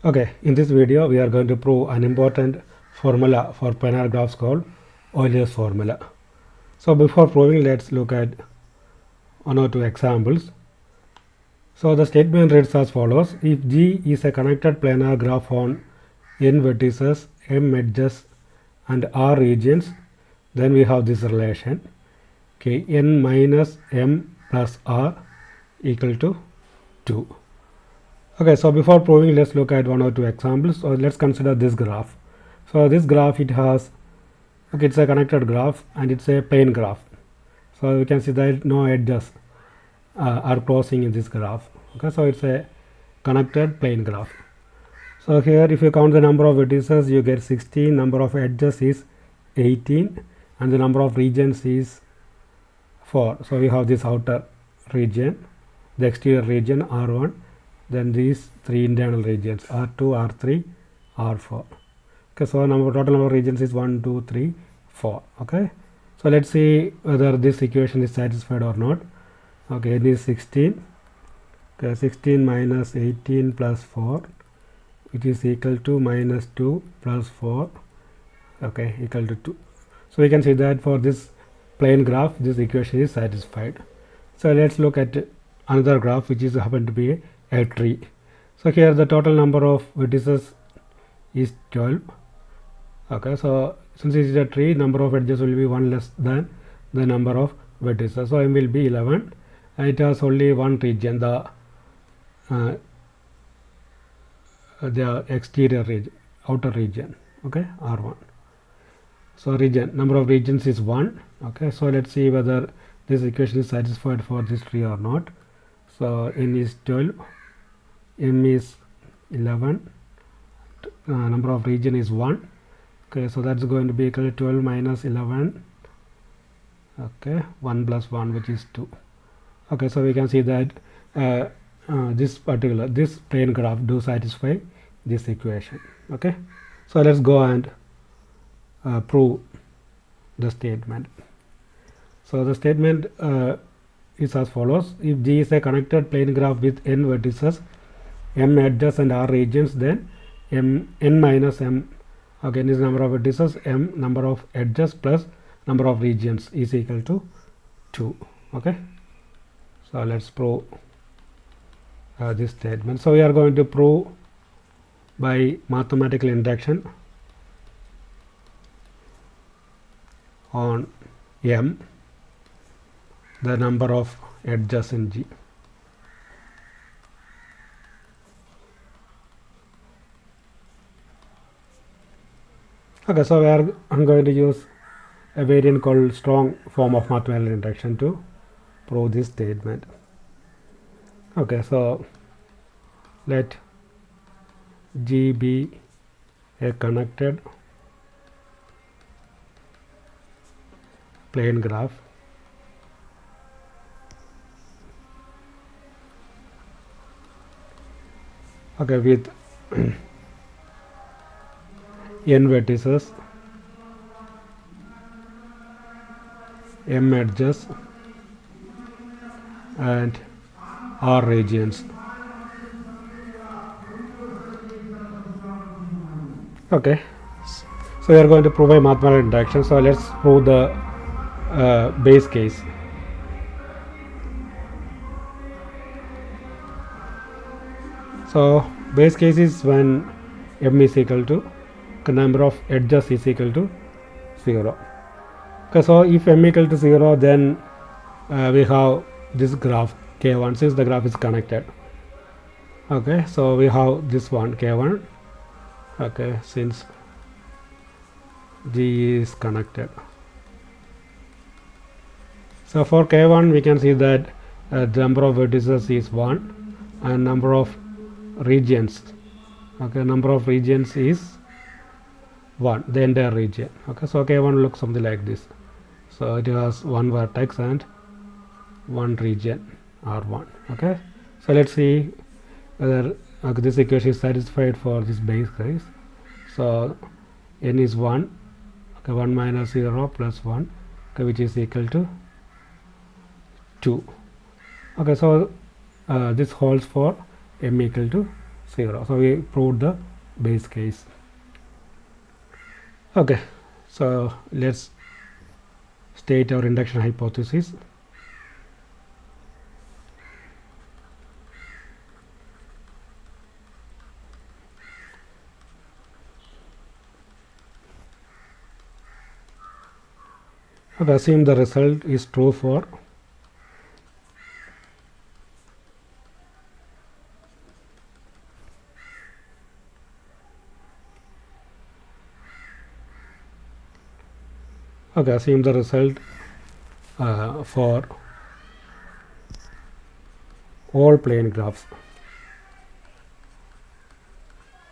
Okay, in this video we are going to prove an important formula for planar graphs called Euler's formula. So before proving, let's look at one or two examples. So the statement reads as follows: if G is a connected planar graph on n vertices, m edges and r regions, then we have this relation, okay, n minus m plus r equal to 2. Okay, so before proving, let's look at one or two examples. So let's consider this graph. So this graph, it has, okay, it's a connected graph and it's a plane graph. So you can see that no edges are crossing in this graph. Okay, so it's a connected plane graph. So here if you count the number of vertices, you get 16, number of edges is 18 and the number of regions is 4. So we have this outer region, the exterior region R1, then these three internal regions R2, R3, R4. Okay, so total number of regions is 1, 2, 3, 4. Okay, so let's see whether this equation is satisfied or not. Okay, it is 16. Okay, 16 minus 18 plus 4, it is equal to minus 2 plus 4, okay, equal to 2. So we can see that for this plane graph this equation is satisfied. So let's look at another graph which is happen to be a tree. So here the total number of vertices is 12. Okay, so since it is a tree, number of edges will be 1 less than the number of vertices. So m will be 11 and it has only one region, the exterior region, outer region, okay, R1. So region, number of regions is 1. Okay, so let's see whether this equation is satisfied for this tree or not. So n is 12, m is 11, number of region is 1. Okay, so that's going to be equal to 12 minus 11, okay, 1 plus 1, which is 2. Okay, so we can see that this plane graph do satisfy this equation. Okay, so let's go and prove the statement. So the statement is as follows: if G is a connected plane graph with n vertices, m edges and r regions, then n minus m, again is number of vertices, m number of edges plus number of regions is equal to 2. Okay, so let's prove this statement. So we are going to prove by mathematical induction on m the number of edges in G. Okay, so I'm going to use a variant called strong form of mathematical induction to prove this statement. Okay, so let G be a connected plane graph okay with n vertices, m edges and r regions. Okay, so we are going to prove a mathematical induction. So let's prove the base case. So base case is when m is equal to number of edges is equal to 0. Okay, so if m equal to 0, then we have this graph k1 since the graph is connected. Okay, so we have this one k1. Okay, since G is connected. So for k1 we can see that the number of vertices is 1 and number of regions, okay, number of regions is 1, the entire region. Okay, so k1 looks something like this. So it has one vertex and one region R1. Okay, so let's see whether this equation is satisfied for this base case. So n is 1, okay, 1 minus 0 plus 1, okay, which is equal to 2. Okay, so this holds for m equal to 0. So we proved the base case. Okay, so let's state our induction hypothesis. Okay, assume the result is true for assume the result for all plane graphs,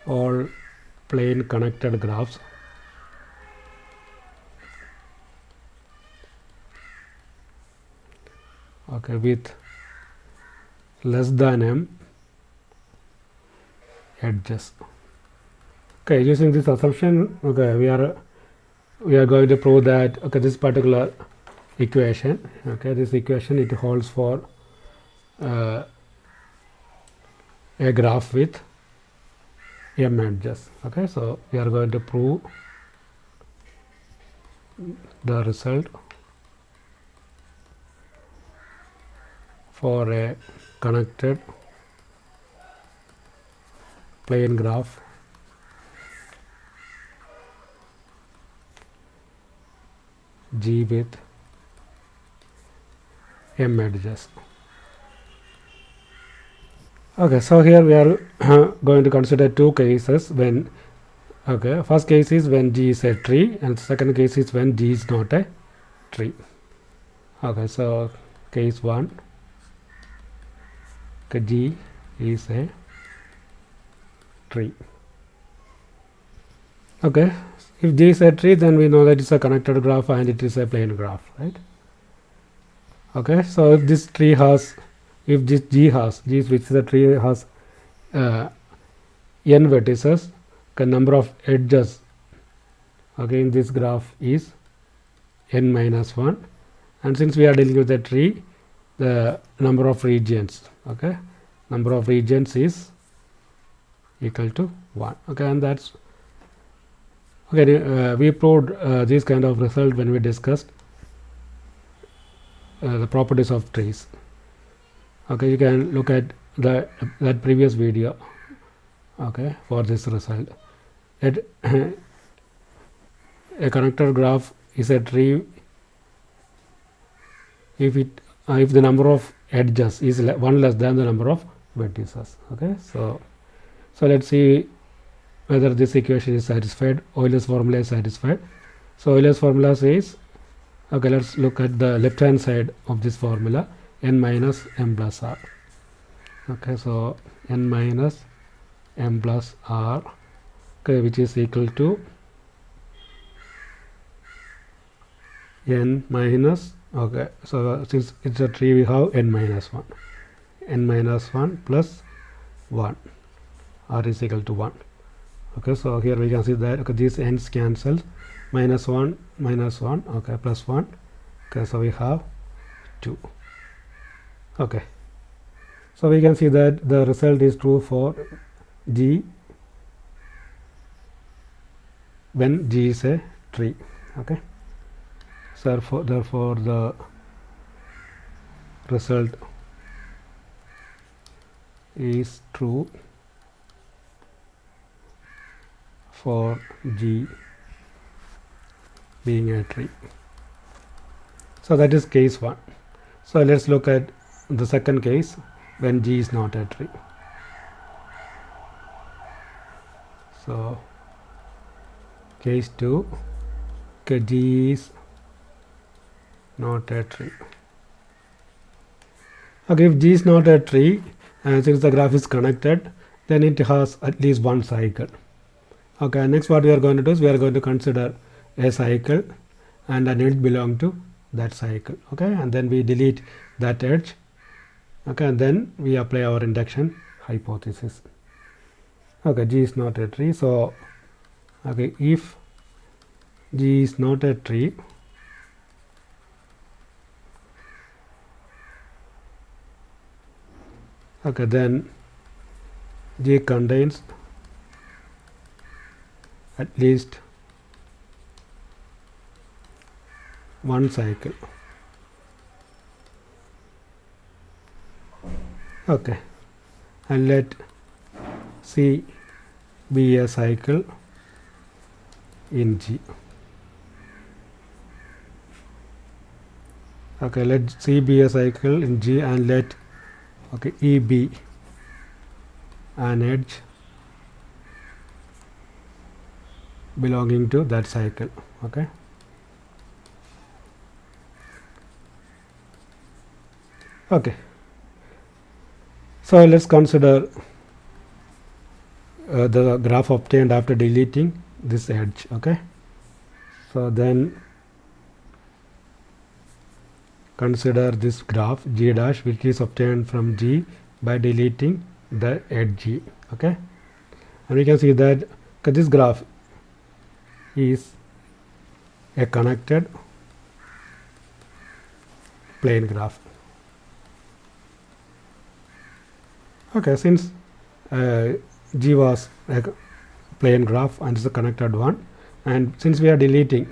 all plane connected graphs with less than m edges. Using this assumption, we are going to prove that this particular equation, this equation, it holds for a graph with m edges. So we are going to prove the result for a connected plane graph G with m edges. So here we are going to consider two cases when first case is when G is a tree, and second case is when G is not a tree. So case 1, G is a tree. If G is a tree, then we know that it's a connected graph and it is a plane graph, right? So if this tree has, if this G which is the tree has n vertices, number of edges in this graph is n minus 1, and since we are dealing with a tree, the number of regions number of regions is equal to 1. And that's we proved this kind of result when we discussed the properties of trees. You can look at that previous video for this result. A connected graph is a tree if the number of edges is one less than the number of vertices. So let's see whether this equation is satisfied. Euler's formula is satisfied. So Euler's formula says, let's look at the left hand side of this formula, n minus m plus r. So n minus m plus r, which is equal to n minus, so since it's a tree, we have n minus 1 plus 1, r is equal to 1. So here we can see that these ends cancel, minus 1 plus 1, so we have 2. So we can see that the result is true for G when G is a tree. So therefore the result is true for G being a tree. So that is case 1. So let's look at the second case when G is not a tree. So case 2, G is not a tree. If G is not a tree, and since the graph is connected, then it has at least one cycle. Next what we are going to do is we are going to consider a cycle and an edge belong to that cycle. And then we delete that edge. And then we apply our induction hypothesis. G is not a tree. So if G is not a tree, then G contains at least one cycle. Okay, and let C be a cycle in G. Okay, let C be a cycle in G, and let E be an edge belonging to that cycle. Okay. Okay. So let's consider the graph obtained after deleting this edge. Okay. So then consider this graph G dash, which is obtained from G by deleting the edge G. Okay. And we can see that this graph is a connected plane graph. Okay, since G was a plane graph and is a connected one, and since we are deleting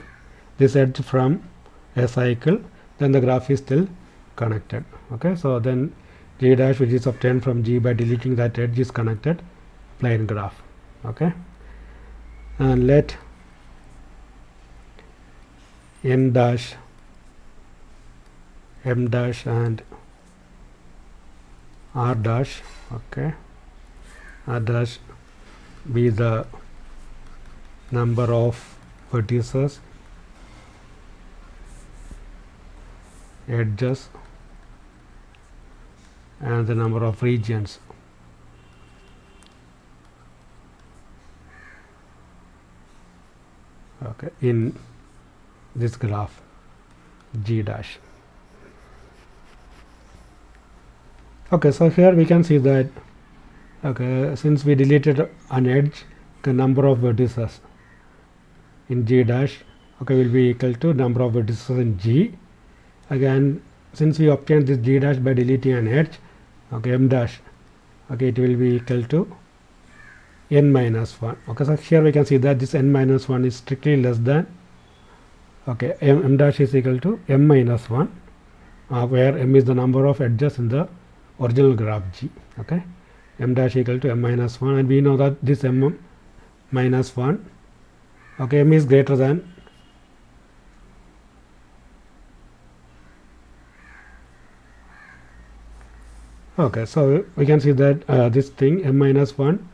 this edge from a cycle, then the graph is still connected. Okay, so then G dash, which is obtained from G by deleting that edge, is connected plane graph. Okay, and let N dash, M dash and R dash, okay, R dash be the number of vertices, edges, and the number of regions. Okay, in this graph G dash. Okay, so here we can see that, okay, since we deleted an edge, the number of vertices in G dash, okay, will be equal to number of vertices in G. Again, since we obtained this G dash by deleting an edge, okay, M dash, okay, it will be equal to N minus 1. Okay, so here we can see that this N minus 1 is strictly less than, okay, M dash is equal to M minus 1, where M is the number of edges in the original graph G. Okay, M dash equal to M minus 1, and we know that this M minus 1, okay, M is greater than okay, so we can see that this thing M minus 1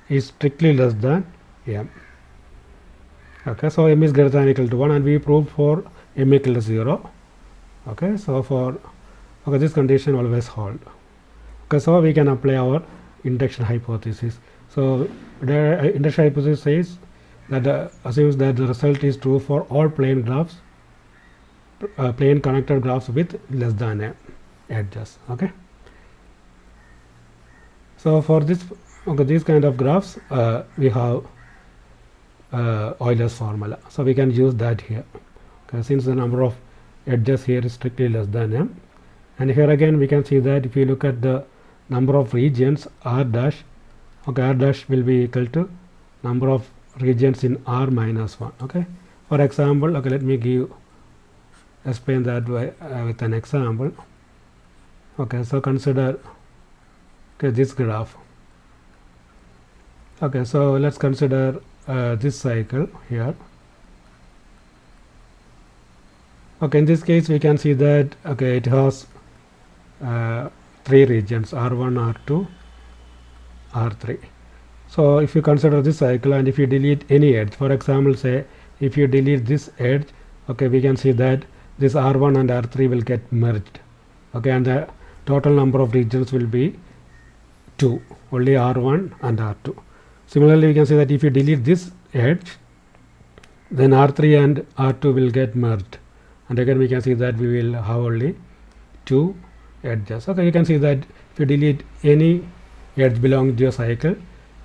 is strictly less than M. Okay, so M is greater than or equal to 1, and we proved for M equal to 0. Okay, so for this condition always hold. Okay, so we can apply our induction hypothesis. So the induction hypothesis says that assumes that the result is true for all plane graphs, plane connected graphs with less than M edges. Okay, so for this, okay, these kind of graphs, we have Euler's formula, so we can use that here. Okay, since the number of edges here is strictly less than M, and here again we can see that if you look at the number of regions R dash, okay, R dash will be equal to number of regions in R minus 1. Okay, for example, okay, let me explain that way with an example. Okay, so consider, okay, this graph. Okay, so let's consider this cycle here. Okay, in this case we can see that, okay, it has 3 regions, R1, R2, R3. So if you consider this cycle, and if you delete any edge, for example, say if you delete this edge, okay, we can see that this R1 and R3 will get merged. Okay, and the total number of regions will be 2, only R1 and R2. Similarly, we can say that if you delete this edge, then R3 and R2 will get merged, and again we can see that we will have only 2 edges. Okay, you can see that if you delete any edge belonging to a cycle,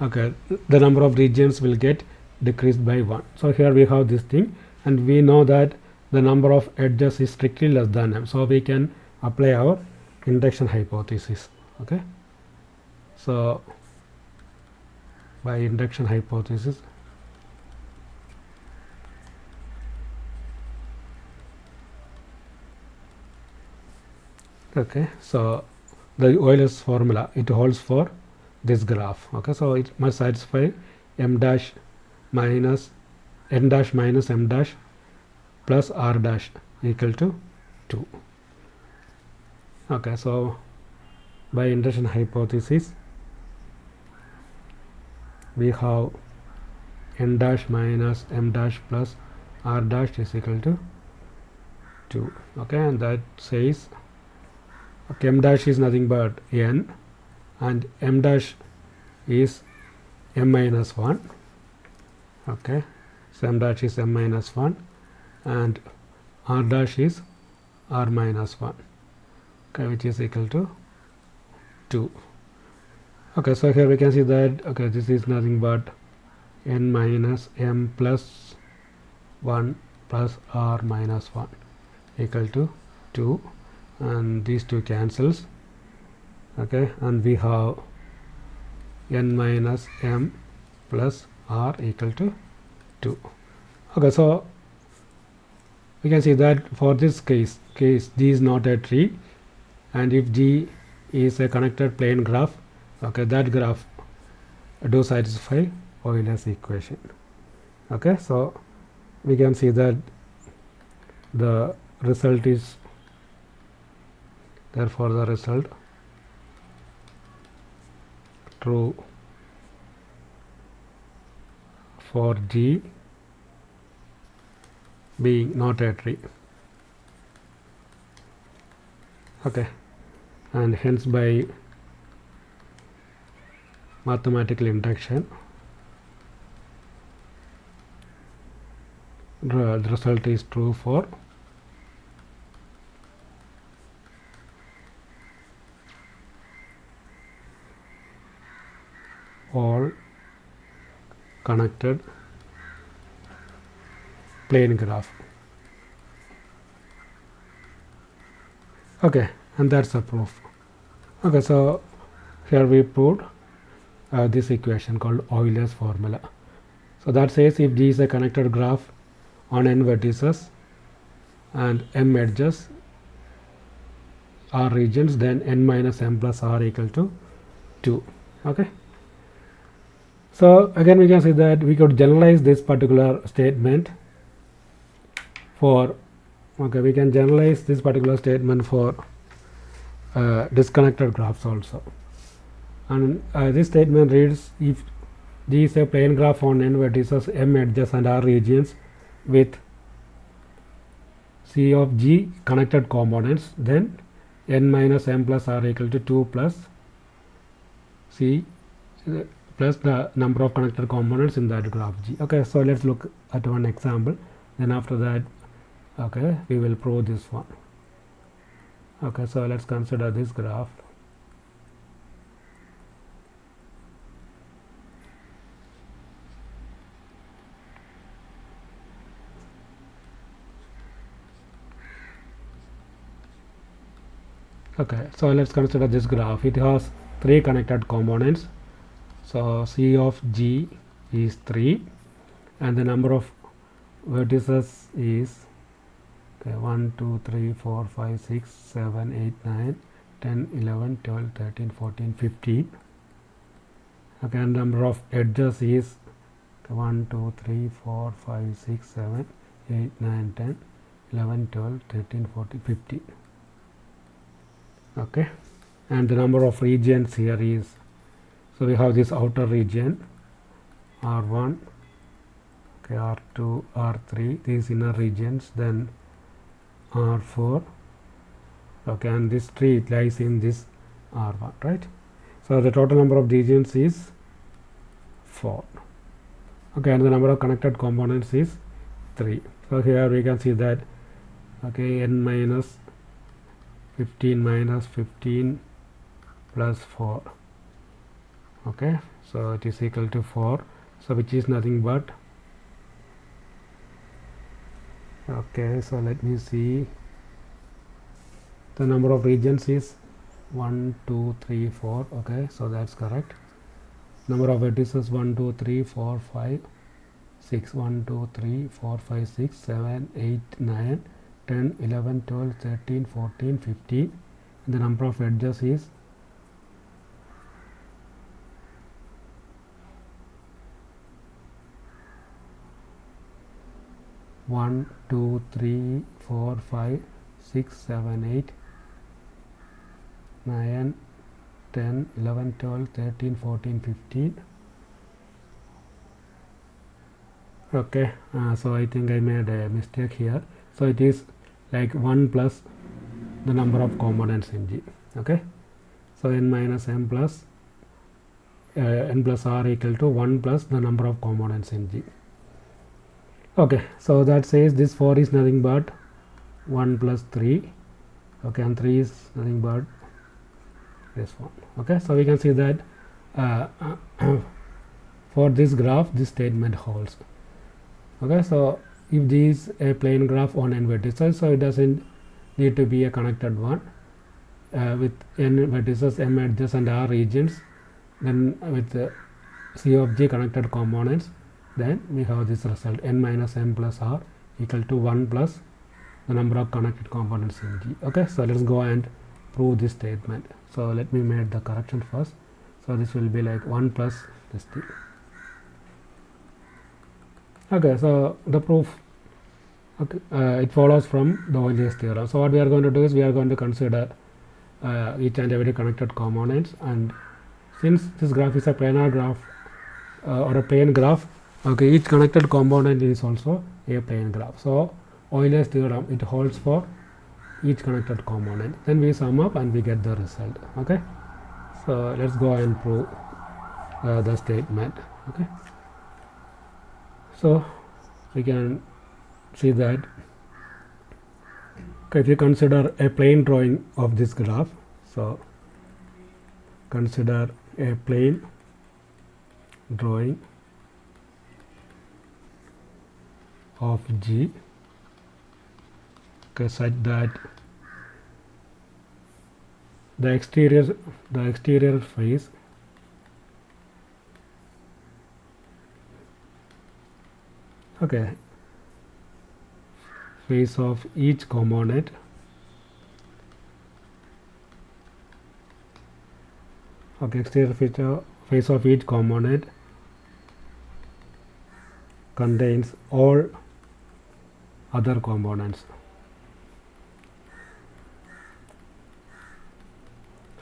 okay, the number of regions will get decreased by 1. So here we have this thing, and we know that the number of edges is strictly less than M, so we can apply our induction hypothesis. Okay, so by induction hypothesis. Okay, so the Euler's formula, it holds for this graph. Okay, so it must satisfy m dash minus n dash minus m dash plus r dash equal to 2. Okay, so by induction hypothesis we have n dash minus m dash plus r dash is equal to 2. Okay, and that says, okay, m dash is nothing but n and m dash is m minus 1. Okay, so m dash is m minus 1 and r dash is r minus 1, okay, which is equal to 2. Okay, so here we can see that, okay, this is nothing but n minus m plus 1 plus r minus 1 equal to 2, and these two cancels. Okay, and we have n minus m plus r equal to 2. Okay, so we can see that for this case G is not a tree, and if G is a connected plane graph, okay, that graph do satisfy Euler's equation. Okay, so we can see that the result is, therefore the result true for G being not a tree. Okay, and hence by mathematical induction the result is true for all connected plane graph. Okay, and that's the proof. Okay, so here we proved this equation called Euler's formula. So that says if G is a connected graph on n vertices and m edges are regions, then n minus m plus r equal to 2. Okay, so again we can see that we could generalize this particular statement for, okay, we can generalize this particular statement for disconnected graphs also. And this statement reads, if G is a plane graph on n vertices, m edges and r regions with C of G connected components, then n minus m plus r equal to 2 plus C plus the number of connected components in that graph G. Okay, so let's look at one example, then after that, okay, we will prove this one. Okay, so let's consider this graph. Okay, so let's consider this graph. It has 3 connected components. So C of G is 3 and the number of vertices is, okay, 1 2 3 4 5 6 7 8 9 10 11 12 13 14 15. Okay, and number of edges is 1 2 3 4 5 6 7 8 9 10 11 12 13 14 15. Okay, and the number of regions here is, so we have this outer region R1, okay, R2, R3, these inner regions, then R4, okay, and this tree lies in this R1, right? So the total number of regions is 4. Okay, and the number of connected components is 3. So here we can see that, okay, n minus 15 minus 15 plus 4. Okay, so it is equal to 4, so which is nothing but, okay, so let me see, the number of regions is 1 2 3 4. Okay, so that's correct. number of vertices 1 2 3 4 5 6 1 2 3 4 5 6 7 8 9 10 11 12 13 14 15. The number of edges is 1 2 3 4 5 6 7 8 9 10 11 12 13 14 15. Okay, so I think I made a mistake here. So it is like 1 plus the number of components in G. Okay, so n minus m plus n plus r equal to 1 plus the number of components in G. Okay, so that says this 4 is nothing but 1 plus 3. Okay, and 3 is nothing but this one. Okay, so we can see that for this graph this statement holds. Okay, so if this is a plane graph on n vertices, so it doesn't need to be a connected one with n vertices, m edges and r regions, then with C of G connected components, then we have this result n minus m plus r equal to 1 plus the number of connected components in G. Okay, so let's go and prove this statement. So let me make the correction first. So this will be like 1 plus this thing. Okay, so the proof, okay, it follows from the Euler's theorem. So what we are going to do is we are going to consider each and every connected components, and since this graph is a planar graph or a plane graph, okay, each connected component is also a plane graph. So Euler's theorem, it holds for each connected component. Then we sum up and we get the result. Okay, so let's go and prove the statement. Okay, so we can see that, okay, if you consider a plane drawing of this graph, so consider a plane drawing of G, okay, such that the exterior face face of each component exterior face of each component contains all other components.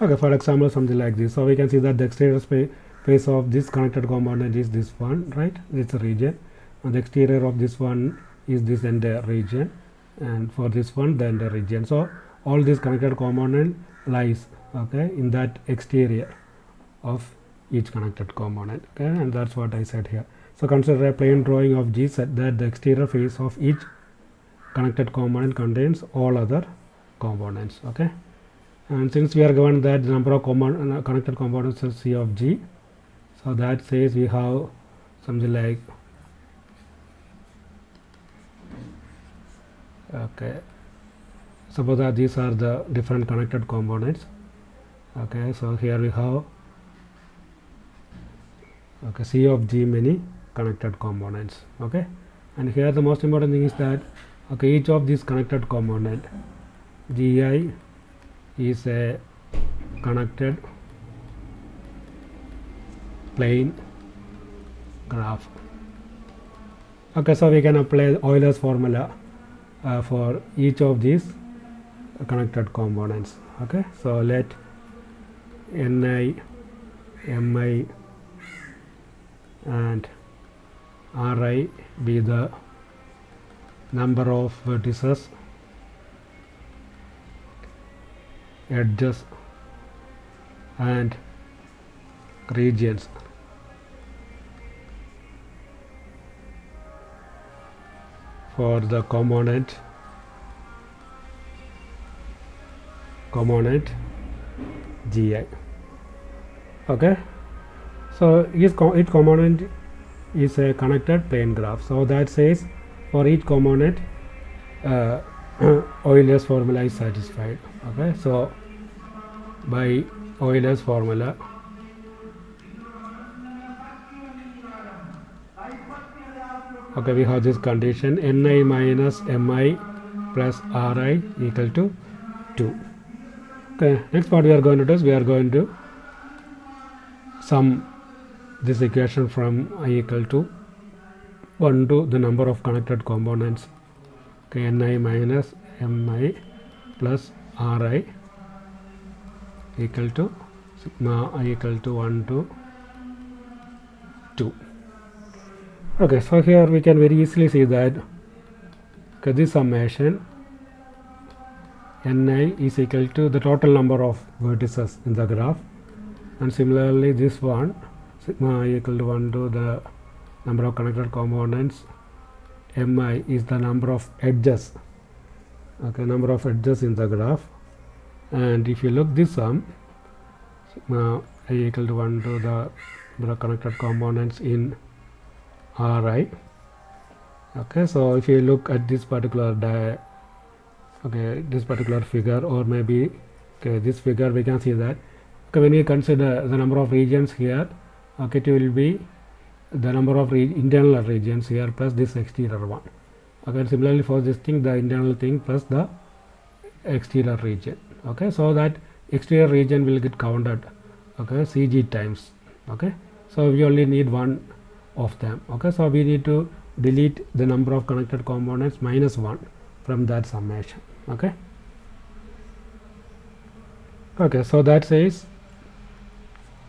Okay, for example, something like this. So we can see that the exterior face of this connected component is this one, right? It's a region, and the exterior of this one is this entire region, and for this one the entire region. So all these connected component lies, okay, in that exterior of each connected component. Okay, and that's what I said here. So consider a plane drawing of G such that the exterior face of each connected component contains all other components. Okay, and since we are given that the number of connected components is C of G, so that says we have something like, okay, suppose that these are the different connected components. Okay, so here we have, okay, C of G many connected components. Okay, and here the most important thing is that, okay, each of these connected component Gi is a connected plane graph. Okay, so we can apply Euler's formula for each of these connected components. Okay, so let Ni, Mi and Ri be the number of vertices, edges and regions for the component Gi. Okay, so each component is a connected plane graph. So that says for each component Euler's formula is satisfied. Okay, so by Euler's formula Okay, we have this condition ni minus mi plus ri equal to 2. Okay, next what we are going to do is we are going to sum this equation from I equal to 1 to the number of connected components. Okay, ni minus mi plus ri equal to sigma I equal to 1 to 2. Okay, so here we can very easily see that this summation ni is equal to the total number of vertices in the graph, and similarly this one sigma I equal to 1 to the number of connected components, mi is the number of edges, okay, number of edges in the graph. And if you look this sum, sigma I equal to 1 to the number of connected components in ri. Okay, so if you look at this particular this particular figure, or maybe this figure, we can see that when you consider the number of regions here, it will be the number of internal regions here plus this exterior one. Okay, similarly for this thing, the internal thing plus the exterior region. Okay, so that exterior region will get counted, okay, cg times. Okay, so we only need one of them. Okay, so we need to delete the number of connected components minus 1 from that summation. Okay, okay, so that says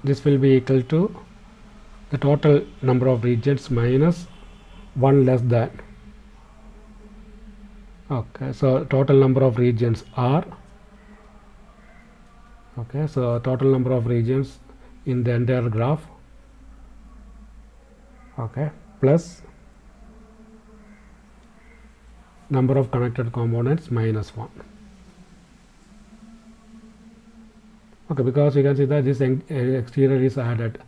this will be equal to the total number of regions minus 1 less than. Okay, so total number of regions are, okay, so total number of regions in the entire graph, okay, plus number of connected components minus 1. Okay, because you can see that this exterior is added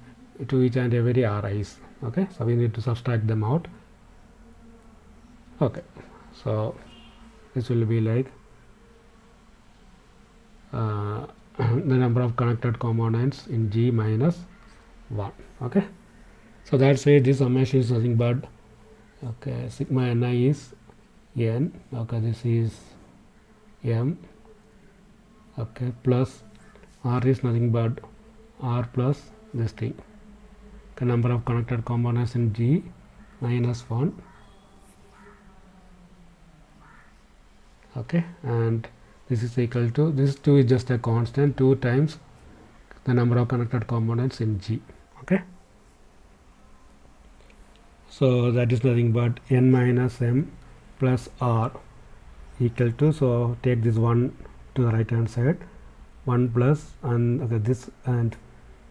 to each and every ri's. Okay, so we need to subtract them out. Okay, so this will be like the number of connected components in G minus 1. Okay, so that's why this summation is nothing but, okay, sigma ni is n, okay, this is m, okay, plus r is nothing but r plus this thing, the number of connected components in G minus 1. Okay, and this is equal to, this 2 is just a constant, 2 times the number of connected components in G. Okay, so that is nothing but n minus m plus r equal to, so take this 1 to the right hand side, 1 plus, and okay, this and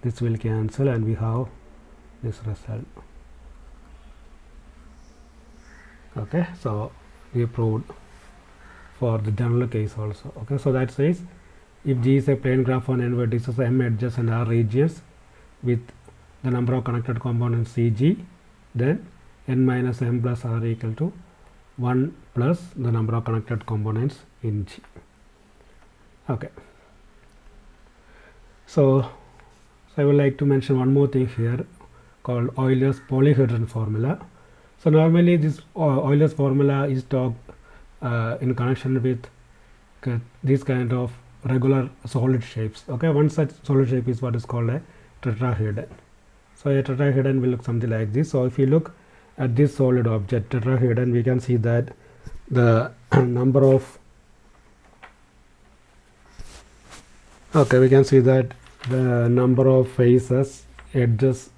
this will cancel, and we have this result. Okay, so we proved for the general case also. Okay, so that says if G is a plane graph on n vertices, m edges and r regions with the number of connected components Cg, then n minus m plus r equal to 1 plus the number of connected components in G. Okay, so I would like to mention one more thing here called Euler's polyhedron formula. So normally this Euler's formula is talked in connection with these kind of regular solid shapes. Okay, one such solid shape is what is called a tetrahedron. So a tetrahedron will look something like this. So if you look at this solid object tetrahedron, we can see that the number of, okay, we can see that the number of faces, edges,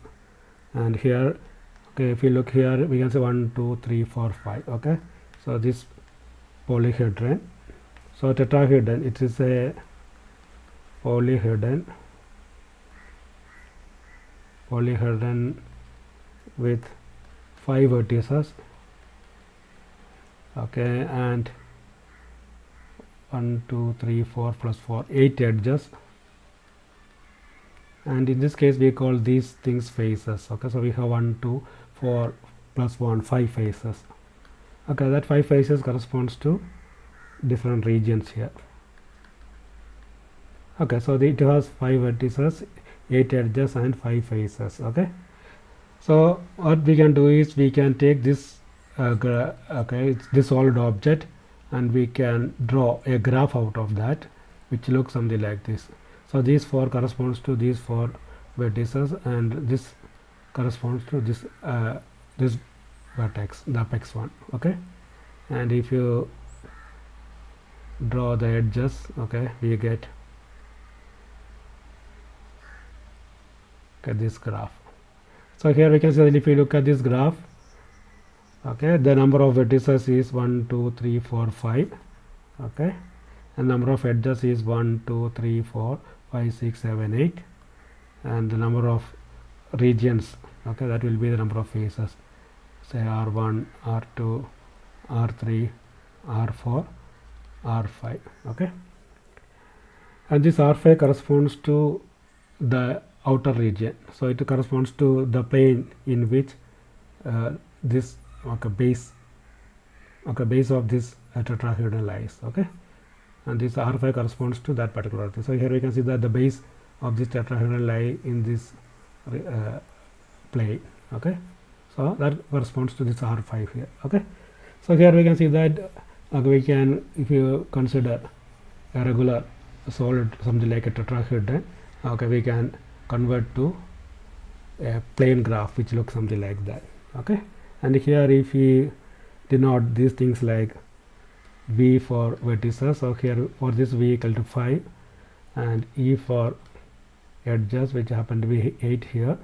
and here, okay, if you look here, we can say 1 2 3 4 5. Okay, so this polyhedron, so tetrahedron, it is a polyhedron with 5 vertices, okay, and 1 2 3 4 plus 4 8 edges, and in this case we call these things faces. Okay, so we have 1 2 4 plus 1 5 faces. Okay, that 5 faces corresponds to different regions here. Okay, so it has 5 vertices, 8 edges and 5 faces. Okay, so what we can do is we can take this okay, it's this solid object, and we can draw a graph out of that which looks something like this. So these 4 corresponds to these 4 vertices, and this corresponds to this this vertex, the apex one. Okay, and if you draw the edges, okay, we get this graph. So here we can see that if you look at this graph, okay, the number of vertices is 1 2 3 4 5, okay, and number of edges is 1 2 3 4 5 6 7 8, and the number of regions, okay, that will be the number of faces, say R1 R2 R3 R4 R5, okay, and this R5 corresponds to the outer region. So it corresponds to the plane in which this base of this tetrahedron lies, okay, and this R5 corresponds to that particular thing. So here we can see that the base of this tetrahedron lie in this plane, okay, so that corresponds to this R5 here, okay. So here we can see that we can, if you consider a regular solid, something like a tetrahedron, okay, we can convert to a plane graph which looks something like that, okay. And here if we denote these things like V for vertices, so here for this V equal to 5, and E for edges which happen to be 8 here,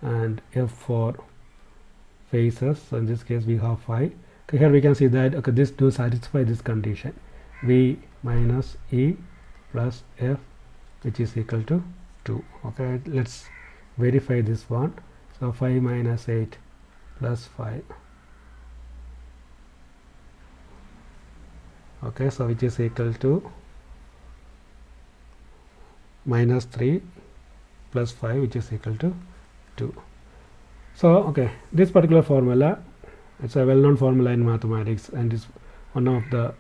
and F for faces, so in this case we have 5. Okay, here we can see that, okay, this do satisfy this condition, V minus E plus F which is equal to 2. Okay, let's verify this one. So 5 minus 8 plus 5, okay, so which is equal to minus 3 plus 5 which is equal to 2. So okay, this particular formula, it's a well-known formula in mathematics, and is one of the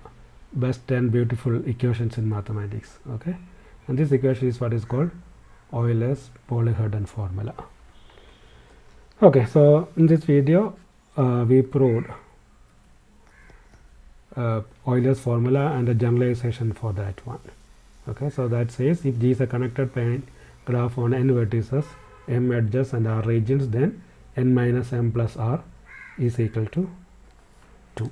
best and beautiful equations in mathematics, okay, and this equation is what is called Euler's polyhedron formula. Okay, so in this video we proved Euler's formula and a generalization for that one. Okay, so that says if G is a connected plane graph on n vertices, m edges and r regions, then n minus m plus r is equal to 2.